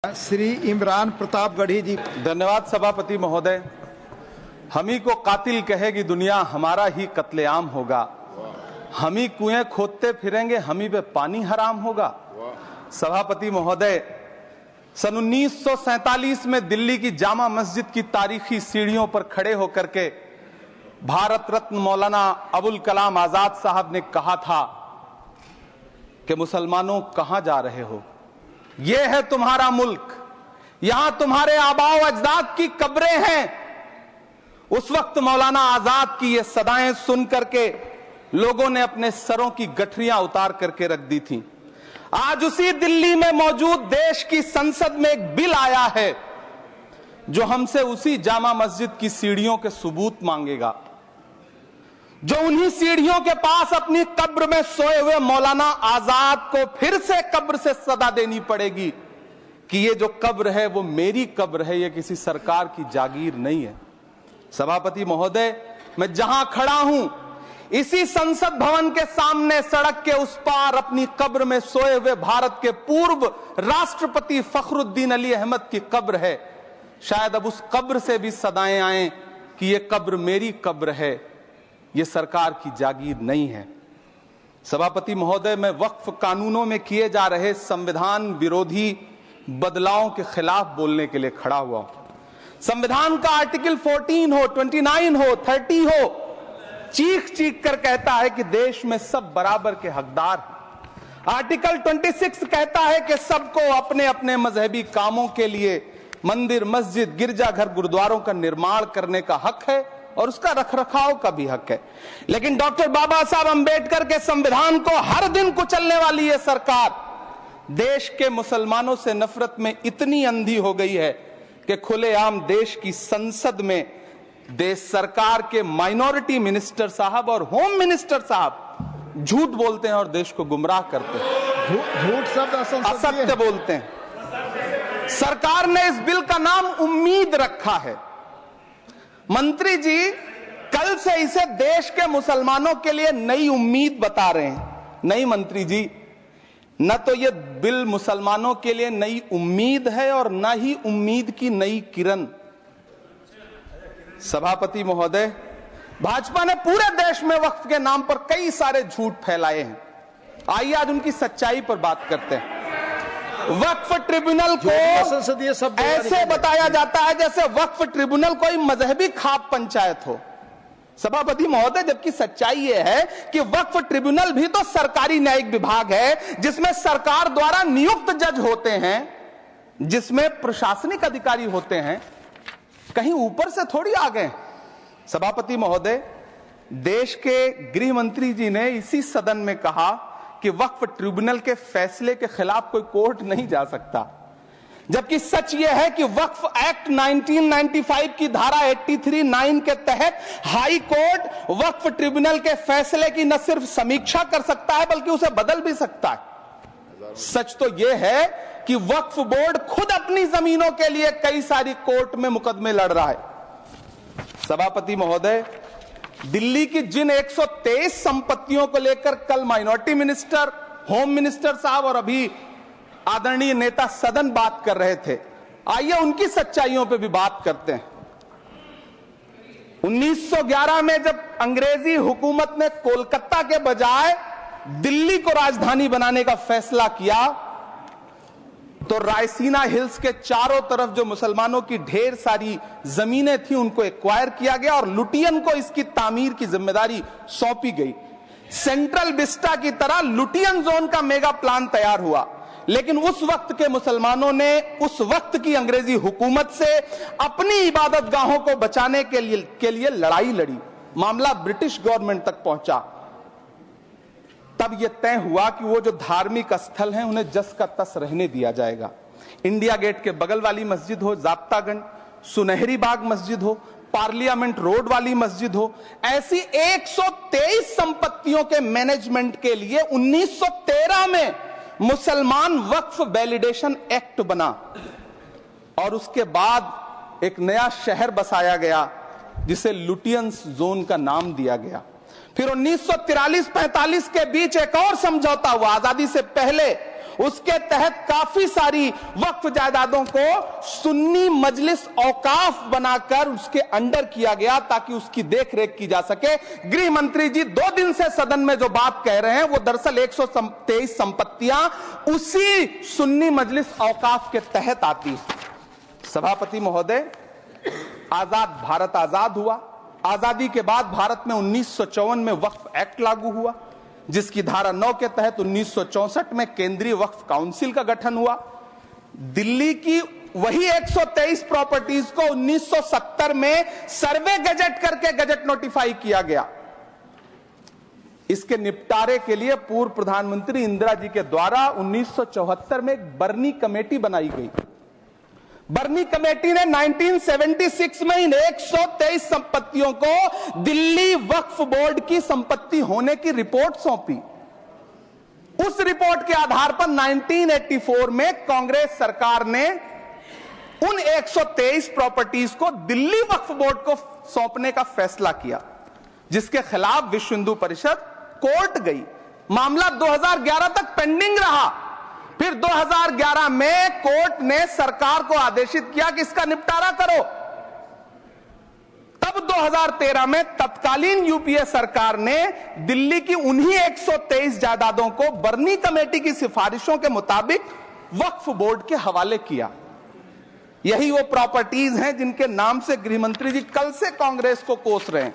श्री इमरान प्रतापगढ़ी जी। धन्यवाद सभापति महोदय। हम ही को कातिल कहेगी दुनिया, हमारा ही कत्लेआम होगा। हम ही कुएं खोदते फिरेंगे, हम ही पे पानी हराम होगा। सभापति महोदय, सन 1947 में दिल्ली की जामा मस्जिद की तारीखी सीढ़ियों पर खड़े होकर के भारत रत्न मौलाना अबुल कलाम आजाद साहब ने कहा था कि मुसलमानों कहां जा रहे हो, ये है तुम्हारा मुल्क, यहां तुम्हारे आबाओ अजदाद की कब्रें हैं। उस वक्त मौलाना आजाद की ये सदाएं सुन करके लोगों ने अपने सरों की गठरियां उतार करके रख दी थी। आज उसी दिल्ली में मौजूद देश की संसद में एक बिल आया है जो हमसे उसी जामा मस्जिद की सीढ़ियों के सबूत मांगेगा, जो उन्हीं सीढ़ियों के पास अपनी कब्र में सोए हुए मौलाना आजाद को फिर से कब्र से सदा देनी पड़ेगी कि ये जो कब्र है वो मेरी कब्र है, ये किसी सरकार की जागीर नहीं है। सभापति महोदय, मैं जहां खड़ा हूं इसी संसद भवन के सामने सड़क के उस पार अपनी कब्र में सोए हुए भारत के पूर्व राष्ट्रपति फखरुद्दीन अली अहमद की कब्र है। शायद अब उस कब्र से भी सदाएं आए कि ये कब्र मेरी कब्र है, ये सरकार की जागीर नहीं है। सभापति महोदय, मैं वक्फ कानूनों में किए जा रहे संविधान विरोधी बदलावों के खिलाफ बोलने के लिए खड़ा हुआ हूं। संविधान का आर्टिकल 14 हो, 29 हो, 30 हो, चीख चीख कर कहता है कि देश में सब बराबर के हकदार हैं। आर्टिकल 26 कहता है कि सबको अपने अपने मजहबी कामों के लिए मंदिर, मस्जिद, गिरजाघर, गुरुद्वारों का निर्माण करने का हक है और उसका रखरखाव का भी हक है। लेकिन डॉक्टर बाबा साहब अंबेडकर के संविधान को हर दिन कुचलने वाली ये सरकार देश के मुसलमानों से नफरत में इतनी अंधी हो गई है कि खुलेआम देश की संसद में देश सरकार के माइनॉरिटी मिनिस्टर साहब और होम मिनिस्टर साहब झूठ बोलते हैं और देश को गुमराह करते हैं, झूठ शब्द असत्य बोलते हैं। सरकार ने इस बिल का नाम उम्मीद रखा है। मंत्री जी कल से इसे देश के मुसलमानों के लिए नई उम्मीद बता रहे हैं। नहीं मंत्री जी, न तो यह बिल मुसलमानों के लिए नई उम्मीद है और न ही उम्मीद की नई किरण। सभापति महोदय, भाजपा ने पूरे देश में वक्फ के नाम पर कई सारे झूठ फैलाए हैं। आइए आज उनकी सच्चाई पर बात करते हैं। वक्फ ट्रिब्यूनल को ऐसे बताया जाता है जैसे वक्फ ट्रिब्यूनल कोई मजहबी खाप पंचायत हो। सभापति महोदय, जबकि सच्चाई यह है कि वक्फ ट्रिब्यूनल भी तो सरकारी न्यायिक विभाग है जिसमें सरकार द्वारा नियुक्त जज होते हैं, जिसमें प्रशासनिक अधिकारी होते हैं, कहीं ऊपर से थोड़ी आ गए। सभापति महोदय, देश के गृह मंत्री जी ने इसी सदन में कहा कि वक्फ ट्रिब्यूनल के फैसले के खिलाफ कोई कोर्ट नहीं जा सकता, जबकि सच यह है कि वक्फ एक्ट 1995 की धारा 83(9) के तहत हाई कोर्ट वक्फ ट्रिब्यूनल के फैसले की न सिर्फ समीक्षा कर सकता है बल्कि उसे बदल भी सकता है। सच तो यह है कि वक्फ बोर्ड खुद अपनी जमीनों के लिए कई सारी कोर्ट में मुकदमे लड़ रहा है। सभापति महोदय, दिल्ली की जिन 123 संपत्तियों को लेकर कल माइनॉरिटी मिनिस्टर, होम मिनिस्टर साहब और अभी आदरणीय नेता सदन बात कर रहे थे, आइए उनकी सच्चाइयों पे भी बात करते हैं। 1911 में जब अंग्रेजी हुकूमत ने कोलकाता के बजाय दिल्ली को राजधानी बनाने का फैसला किया तो रायसीना हिल्स के चारों तरफ जो मुसलमानों की ढेर सारी जमीनें थी उनको एक्वायर किया गया और लुटियन को इसकी तामीर की जिम्मेदारी सौंपी गई। सेंट्रल विस्टा की तरह लुटियन जोन का मेगा प्लान तैयार हुआ, लेकिन उस वक्त के मुसलमानों ने उस वक्त की अंग्रेजी हुकूमत से अपनी इबादत गाहों को बचाने के लिए लड़ाई लड़ी। मामला ब्रिटिश गवर्नमेंट तक पहुंचा। तब यह तय हुआ कि वो जो धार्मिक स्थल हैं उन्हें जस का तस रहने दिया जाएगा। इंडिया गेट के बगल वाली मस्जिद हो, जाप्तागंज, सुनहरी बाग मस्जिद हो, पार्लियामेंट रोड वाली मस्जिद हो, ऐसी 123 संपत्तियों के मैनेजमेंट के लिए 1913 में मुसलमान वक्फ वैलिडेशन एक्ट बना और उसके बाद एक नया शहर बसाया गया जिसे लुटियंस जोन का नाम दिया गया। फिर 1943-45 के बीच एक और समझौता हुआ आजादी से पहले उसके तहत काफी सारी वक्फ जायदादों को सुन्नी मजलिस औकाफ बनाकर उसके अंडर किया गया ताकि उसकी देखरेख की जा सके। गृह मंत्री जी 2 दिन से सदन में जो बात कह रहे हैं वो दरअसल 123 संपत्तियां उसी सुन्नी मजलिस औकाफ के तहत आती है। सभापति महोदय, आजाद भारत आजाद हुआ। आजादी के बाद भारत में 1954 में वक्फ एक्ट लागू हुआ, जिसकी धारा 9 के तहत 1964 में केंद्रीय वक्फ काउंसिल का गठन हुआ। दिल्ली की वही 123 प्रॉपर्टीज को 1970 में सर्वे गजट करके गजट नोटिफाई किया गया। इसके निपटारे के लिए पूर्व प्रधानमंत्री इंदिरा जी के द्वारा 1974 में एक बर्नी कमेटी बनाई गई। बर्नी कमेटी ने 1976 में इन 123 संपत्तियों को दिल्ली वक्फ बोर्ड की संपत्ति होने की रिपोर्ट सौंपी। उस रिपोर्ट के आधार पर 1984 में कांग्रेस सरकार ने उन 123 प्रॉपर्टीज को दिल्ली वक्फ बोर्ड को सौंपने का फैसला किया, जिसके खिलाफ विश्व हिंदू परिषद कोर्ट गई। मामला 2011 तक पेंडिंग रहा। फिर 2011 में कोर्ट ने सरकार को आदेशित किया कि इसका निपटारा करो। तब 2013 में तत्कालीन यूपीए सरकार ने दिल्ली की उन्हीं 123 जायदादों को बर्नी कमेटी की सिफारिशों के मुताबिक वक्फ बोर्ड के हवाले किया। यही वो प्रॉपर्टीज हैं जिनके नाम से गृह मंत्री जी कल से कांग्रेस को कोस रहे हैं।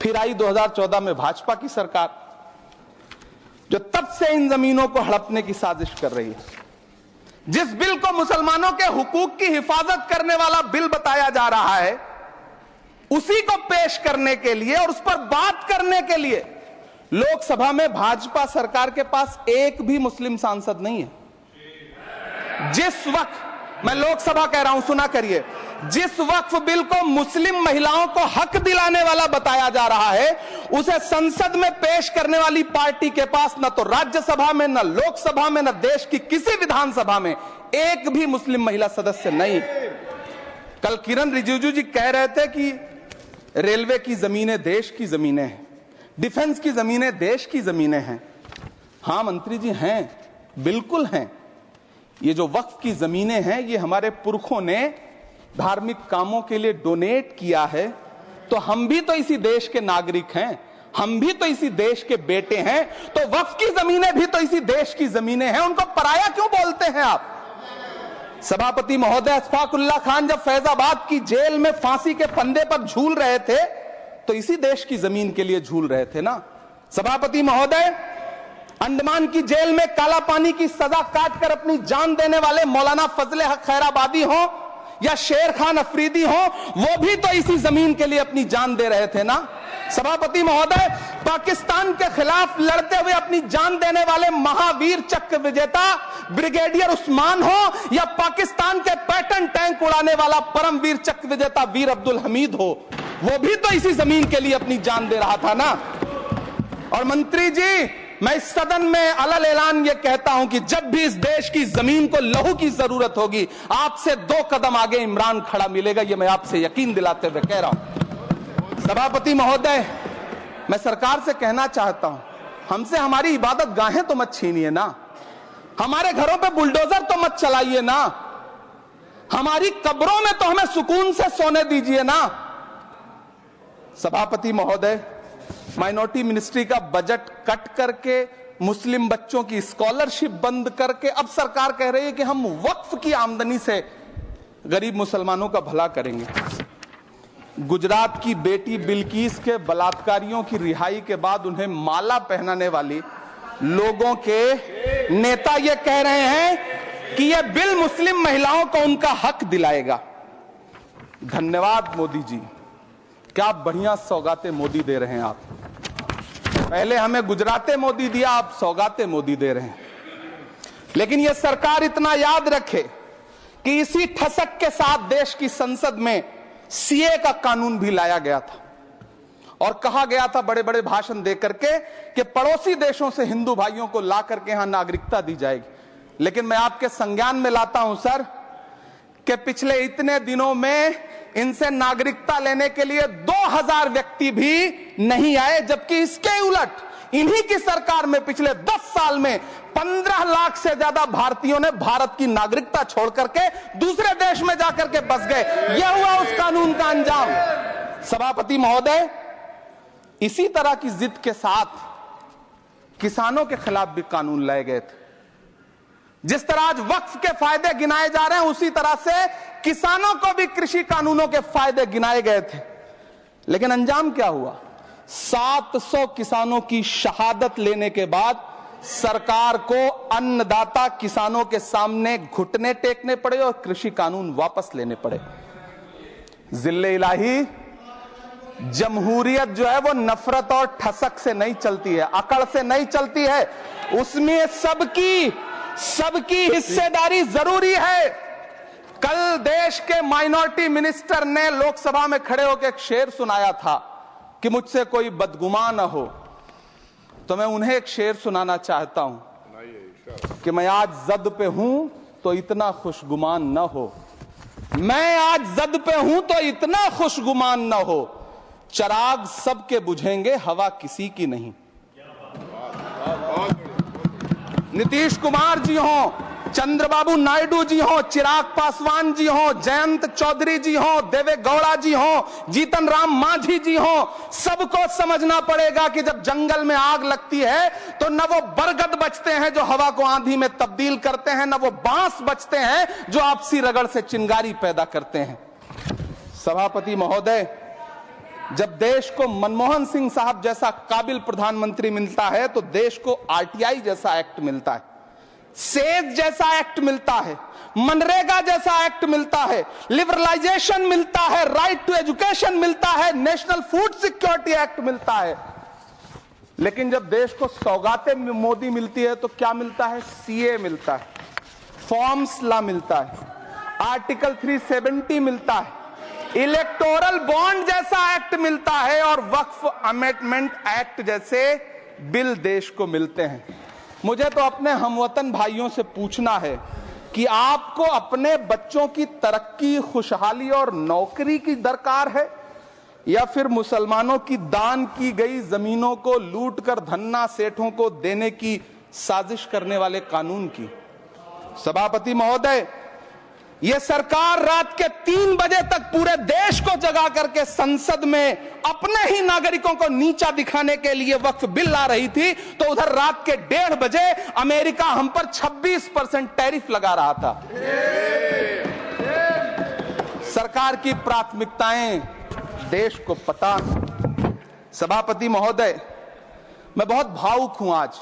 फिर आई 2014 में भाजपा की सरकार, जो तब से इन जमीनों को हड़पने की साजिश कर रही है। जिस बिल को मुसलमानों के हुकूक की हिफाजत करने वाला बिल बताया जा रहा है, उसी को पेश करने के लिए और उस पर बात करने के लिए लोकसभा में भाजपा सरकार के पास एक भी मुस्लिम सांसद नहीं है। जिस वक्त, मैं लोकसभा कह रहा हूं, सुना करिए, जिस वक्फ बिल को मुस्लिम महिलाओं को हक दिलाने वाला बताया जा रहा है, उसे संसद में पेश करने वाली पार्टी के पास न तो राज्यसभा में, न लोकसभा में, न देश की किसी विधानसभा में एक भी मुस्लिम महिला सदस्य नहीं। कल किरण रिजिजू जी कह रहे थे कि रेलवे की जमीनें देश की जमीनें हैं, डिफेंस की जमीनें देश की जमीनें हैं। हां मंत्री जी, हैं, बिल्कुल हैं। ये जो वक्फ की जमीनें हैं, ये हमारे पुरखों ने धार्मिक कामों के लिए डोनेट किया है। तो हम भी तो इसी देश के नागरिक हैं, हम भी तो इसी देश के बेटे हैं। तो वक्फ की जमीनें भी तो इसी देश की जमीनें हैं, उनको पराया क्यों बोलते हैं आप? सभापति महोदय, अशफाकुल्लाह खान जब फैजाबाद की जेल में फांसी के फंदे पर झूल रहे थे, तो इसी देश की जमीन के लिए झूल रहे थे ना। सभापति महोदय, अंडमान की जेल में काला पानी की सजा काटकर अपनी जान देने वाले मौलाना फजले हक खैराबादी हो या शेर खान अफरीदी हो, वो भी तो इसी जमीन के लिए अपनी जान दे रहे थे ना। सभापति महोदय, पाकिस्तान के खिलाफ लड़ते हुए अपनी जान देने वाले महावीर चक्र विजेता ब्रिगेडियर उस्मान हो या पाकिस्तान के पैटर्न टैंक उड़ाने वाला परमवीर चक्र विजेता वीर अब्दुल हमीद हो, वो भी तो इसी जमीन के लिए अपनी जान दे रहा था ना। और मंत्री जी, मैं इस सदन में अलल ऐलान ये कहता हूं कि जब भी इस देश की जमीन को लहू की जरूरत होगी, आपसे 2 कदम आगे इमरान खड़ा मिलेगा, ये मैं आपसे यकीन दिलाते हुए कह रहा हूं। सभापति महोदय, मैं सरकार से कहना चाहता हूं, हमसे हमारी इबादत गाहें तो मत छीनिए ना, हमारे घरों पे बुलडोजर तो मत चलाइए ना, हमारी कब्रों में तो हमें सुकून से सोने दीजिए ना। सभापति महोदय, माइनॉरिटी मिनिस्ट्री का बजट कट करके मुस्लिम बच्चों की स्कॉलरशिप बंद करके अब सरकार कह रही है कि हम वक्फ की आमदनी से गरीब मुसलमानों का भला करेंगे। गुजरात की बेटी बिल्किस के बलात्कारियों की रिहाई के बाद उन्हें माला पहनाने वाली लोगों के नेता ये कह रहे हैं कि यह बिल मुस्लिम महिलाओं को उनका हक दिलाएगा। धन्यवाद मोदी जी, क्या बढ़िया सौगातें मोदी दे रहे हैं आप। पहले हमें गुजराते मोदी दिया, आप सौगाते मोदी दे रहे हैं। लेकिन यह सरकार इतना याद रखे कि इसी ठसक के साथ देश की संसद में सीए का कानून भी लाया गया था और कहा गया था बड़े बड़े भाषण देकर के कि पड़ोसी देशों से हिंदू भाइयों को ला करके यहां नागरिकता दी जाएगी। लेकिन मैं आपके संज्ञान में लाता हूं सर कि पिछले इतने दिनों में इनसे नागरिकता लेने के लिए 2000 व्यक्ति भी नहीं आए, जबकि इसके उलट इन्हीं की सरकार में पिछले 10 साल में 15 लाख से ज्यादा भारतीयों ने भारत की नागरिकता छोड़ करके दूसरे देश में जाकर के बस गए। यह हुआ उस कानून का अंजाम। सभापति महोदय, इसी तरह की जिद के साथ किसानों के खिलाफ भी कानून लाए गए थे। जिस तरह आज वक्फ के फायदे गिनाए जा रहे हैं, उसी तरह से किसानों को भी कृषि कानूनों के फायदे गिनाए गए थे। लेकिन अंजाम क्या हुआ? 700 किसानों की शहादत लेने के बाद सरकार को अन्नदाता किसानों के सामने घुटने टेकने पड़े और कृषि कानून वापस लेने पड़े। जिल्ले इलाही, जमहूरियत जो है वो नफरत और ठसक से नहीं चलती है, अकड़ से नहीं चलती है। उसमें सबकी हिस्सेदारी जरूरी है। कल देश के माइनॉरिटी मिनिस्टर ने लोकसभा में खड़े होकर एक शेर सुनाया था कि मुझसे कोई बदगुमान न हो, तो मैं उन्हें एक शेर सुनाना चाहता हूं कि मैं आज जद पे हूं तो इतना खुशगुमान न हो, मैं आज जद पे हूं तो इतना खुशगुमान न हो, चराग सबके बुझेंगे हवा किसी की नहीं। नीतीश कुमार जी हो, चंद्रबाबू नायडू जी हो, चिराग पासवान जी हो, जयंत चौधरी जी हो, देवे गौड़ा जी हो, जीतन राम मांझी जी हो, सबको समझना पड़ेगा कि जब जंगल में आग लगती है तो न वो बरगद बचते हैं जो हवा को आंधी में तब्दील करते हैं, न वो बांस बचते हैं जो आपसी रगड़ से चिंगारी पैदा करते हैं। सभापति महोदय, जब देश को मनमोहन सिंह साहब जैसा काबिल प्रधानमंत्री मिलता है तो देश को आरटीआई जैसा एक्ट मिलता है, सेज जैसा एक्ट मिलता है, मनरेगा जैसा एक्ट मिलता है, लिबरलाइजेशन मिलता है, राइट टू एजुकेशन मिलता है, नेशनल फूड सिक्योरिटी एक्ट मिलता है। लेकिन जब देश को सौगातें मोदी मिलती है तो क्या मिलता है? सीए मिलता है, फॉर्म्स लॉ मिलता है, आर्टिकल 370 मिलता है, इलेक्टोरल बॉन्ड जैसा एक्ट मिलता है और वक्फ अमेंडमेंट एक्ट जैसे बिल देश को मिलते हैं। मुझे तो अपने हमवतन भाइयों से पूछना है कि आपको अपने बच्चों की तरक्की, खुशहाली और नौकरी की दरकार है या फिर मुसलमानों की दान की गई जमीनों को लूटकर धन्ना सेठों को देने की साजिश करने वाले कानून की? सभापति महोदय, यह सरकार रात के 3 बजे तक पूरे देश को जगा करके संसद में अपने ही नागरिकों को नीचा दिखाने के लिए वक्फ बिल ला रही थी, तो उधर रात के 1:30 बजे अमेरिका हम पर 26% टैरिफ लगा रहा था। सरकार की प्राथमिकताएं देश को पता। सभापति महोदय, मैं बहुत भावुक हूं आज,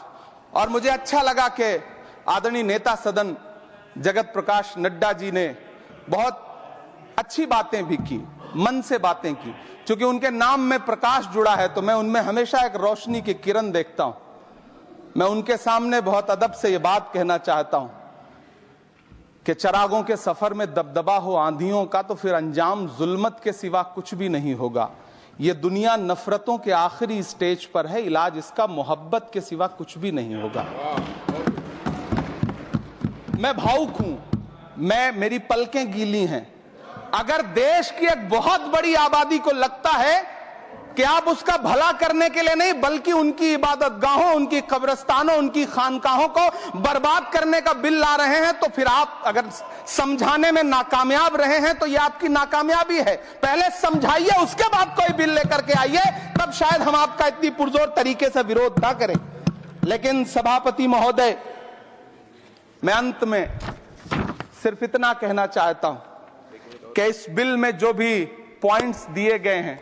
और मुझे अच्छा लगा कि आदरणीय नेता सदन जगत प्रकाश नड्डा जी ने बहुत अच्छी बातें भी की, मन से बातें की। क्योंकि उनके नाम में प्रकाश जुड़ा है तो मैं उनमें हमेशा एक रोशनी की किरण देखता हूं। मैं उनके सामने बहुत अदब से यह बात कहना चाहता हूं कि चरागों के सफर में दबदबा हो आंधियों का तो फिर अंजाम जुल्मत के सिवा कुछ भी नहीं होगा। यह दुनिया नफरतों के आखिरी स्टेज पर है, इलाज इसका मोहब्बत के सिवा कुछ भी नहीं होगा। मैं भावुक हूं, मेरी पलकें गीली हैं। अगर देश की एक बहुत बड़ी आबादी को लगता है कि आप उसका भला करने के लिए नहीं बल्कि उनकी इबादतगाहों, उनकी कब्रिस्तानों, उनकी खानकाहों को बर्बाद करने का बिल ला रहे हैं, तो फिर आप अगर समझाने में नाकामयाब रहे हैं तो यह आपकी नाकामयाबी है। पहले समझाइए, उसके बाद कोई बिल लेकर के आइए, तब शायद हम आपका इतनी पुरजोर तरीके से विरोध ना करें। लेकिन सभापति महोदय, मैं अंत में सिर्फ इतना कहना चाहता हूं कि इस बिल में जो भी पॉइंट्स दिए गए हैं,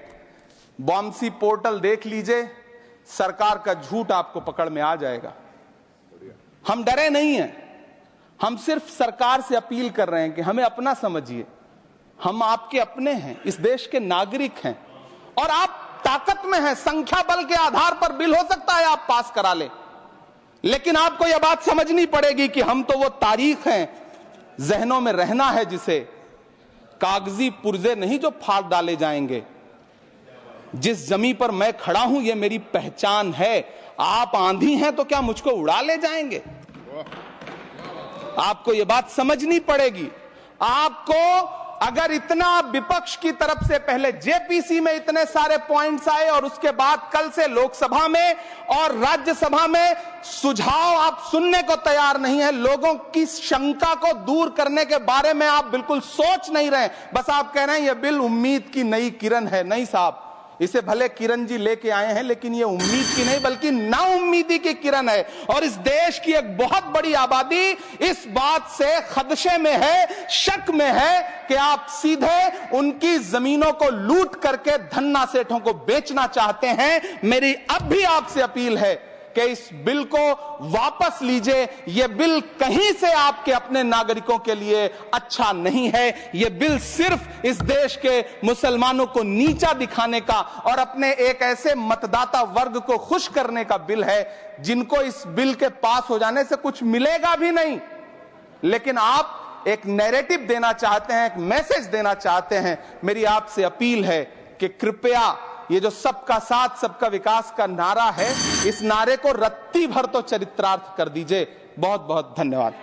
बॉम्सी पोर्टल देख लीजिए, सरकार का झूठ आपको पकड़ में आ जाएगा। हम डरे नहीं हैं, हम सिर्फ सरकार से अपील कर रहे हैं कि हमें अपना समझिए। हम आपके अपने हैं, इस देश के नागरिक हैं और आप ताकत में हैं। संख्या बल के आधार पर बिल हो सकता है आप पास करा ले, लेकिन आपको यह बात समझनी पड़ेगी कि हम तो वो तारीख हैं, जहनों में रहना है जिसे कागजी पुर्जे नहीं जो फाड़ डाले जाएंगे। जिस जमीन पर मैं खड़ा हूं यह मेरी पहचान है। आप आंधी हैं तो क्या मुझको उड़ा ले जाएंगे? आपको यह बात समझनी पड़ेगी। आपको अगर इतना विपक्ष की तरफ से पहले जेपीसी में इतने सारे पॉइंट्स आए और उसके बाद कल से लोकसभा में और राज्यसभा में सुझाव आप सुनने को तैयार नहीं है, लोगों की शंका को दूर करने के बारे में आप बिल्कुल सोच नहीं रहे, बस आप कह रहे हैं यह बिल उम्मीद की नई किरण है। नहीं साहब, इसे भले किरण जी लेके आए हैं, लेकिन ये उम्मीद की नहीं बल्कि नाउम्मीदी की किरण है। और इस देश की एक बहुत बड़ी आबादी इस बात से खदशे में है, शक में है कि आप सीधे उनकी जमीनों को लूट करके धन्ना सेठों को बेचना चाहते हैं। मेरी अब भी आपसे अपील है कि इस बिल को वापस लीजिए। यह बिल कहीं से आपके अपने नागरिकों के लिए अच्छा नहीं है। यह बिल सिर्फ इस देश के मुसलमानों को नीचा दिखाने का और अपने एक ऐसे मतदाता वर्ग को खुश करने का बिल है जिनको इस बिल के पास हो जाने से कुछ मिलेगा भी नहीं, लेकिन आप एक नैरेटिव देना चाहते हैं, एक मैसेज देना चाहते हैं। मेरी आपसे अपील है कि कृपया ये जो सबका साथ सबका विकास का नारा है, इस नारे को रत्ती भर तो चरित्रार्थ कर दीजिए। बहुत बहुत धन्यवाद।